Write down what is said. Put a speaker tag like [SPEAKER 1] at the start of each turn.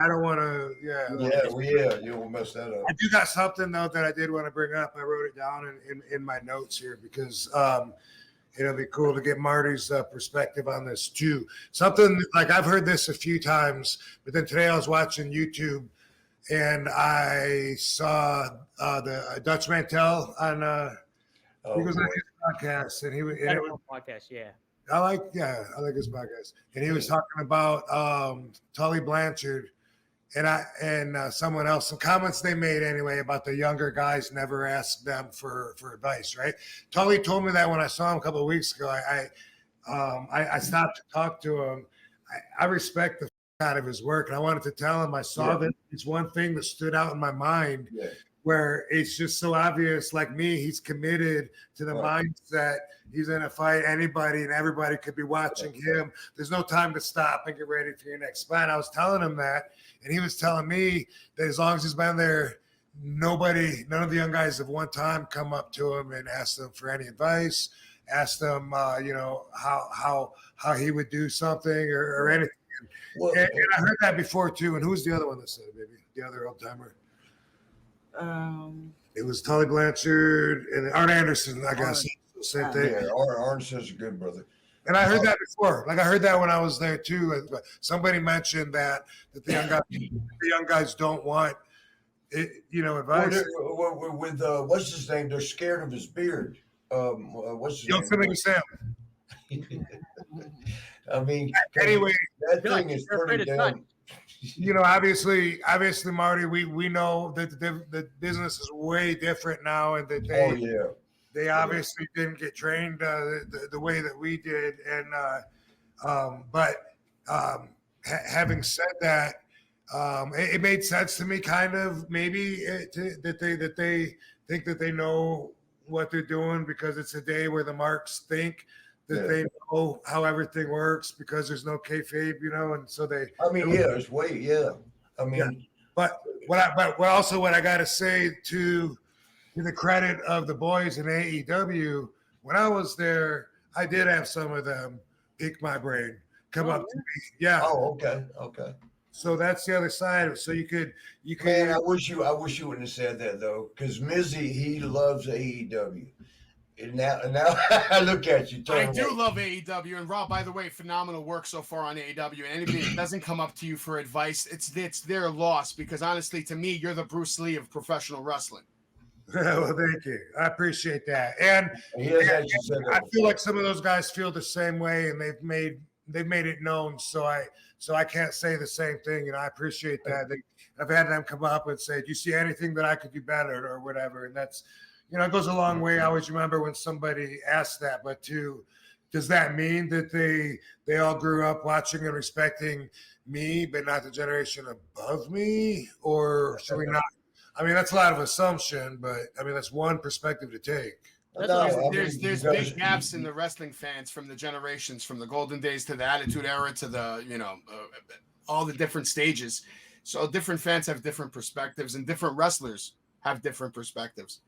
[SPEAKER 1] I don't want to. Yeah,
[SPEAKER 2] You will mess that up.
[SPEAKER 1] I do got something though that I did want to bring up. I wrote it down in my notes here because it'll be cool to get Marty's perspective on this too. Something like I've heard this a few times, but then today I was watching YouTube and I saw the Dutch Mantel on. He was on his podcast, and it was
[SPEAKER 3] podcast. Yeah,
[SPEAKER 1] I like his podcast, and he was talking about Tully Blanchard and someone else, some comments they made anyway about the younger guys never ask them for advice, right? Tully told me that when I saw him a couple of weeks ago. I stopped to talk to him. I respect the out of his work, and I wanted to tell him I saw that it's one thing that stood out in my mind. Yeah. Where it's just so obvious, like me, he's committed to the mindset. He's going to fight anybody, and everybody could be watching him. There's no time to stop and get ready for your next fight. I was telling him that, and he was telling me that as long as he's been there, none of the young guys have one time come up to him and asked him for any advice, asked him, how he would do something or anything. Well, and I heard that before too. And who's the other one that said it, baby? The other old timer. It was Tully Blanchard and Arn Anderson, I guess. Same thing.
[SPEAKER 2] Yeah, Anderson's a good brother.
[SPEAKER 1] And I heard that before. Like I heard that when I was there too. Somebody mentioned that the young guys don't want advice.
[SPEAKER 2] With what's his name? They're scared of his beard. What's his name?
[SPEAKER 1] Yosemite Sam.
[SPEAKER 2] I mean,
[SPEAKER 1] anyway,
[SPEAKER 2] that thing is pretty damn.
[SPEAKER 1] Obviously, Marty, we know that the business is way different now, and that they obviously didn't get trained the way that we did. And having said that, it made sense to me, kind of maybe that they think that they know what they're doing because it's a day where the marks think that they know how everything works because there's no kayfabe, and so they.
[SPEAKER 2] I mean, it's way, I mean,
[SPEAKER 1] but what I got to say to the credit of the boys in AEW, when I was there, I did have some of them pick my brain, come up to me. Yeah.
[SPEAKER 2] Oh, okay.
[SPEAKER 1] So that's the other side. So you could.
[SPEAKER 2] Man, I wish you wouldn't have said that though, because Mizzy, he loves AEW. And now I look at you.
[SPEAKER 4] I do love AEW, and Rob, by the way, phenomenal work so far on AEW. And anybody that doesn't come up to you for advice, it's their loss, because honestly, to me, you're the Bruce Lee of professional wrestling.
[SPEAKER 1] Well, thank you. I appreciate that. And I feel like some of those guys feel the same way, and they've made it known. So I can't say the same thing. I appreciate that. I've had them come up and say, "Do you see anything that I could do better?" or whatever, and that's. It goes a long way. I always remember when somebody asked that, but does that mean that they all grew up watching and respecting me, but not the generation above me? Or should we not? I mean, that's a lot of assumption, but I mean, that's one perspective to take.
[SPEAKER 4] There's big gaps in the wrestling fans from the generations, from the golden days to the Attitude Era to the, all the different stages. So different fans have different perspectives, and different wrestlers have different perspectives.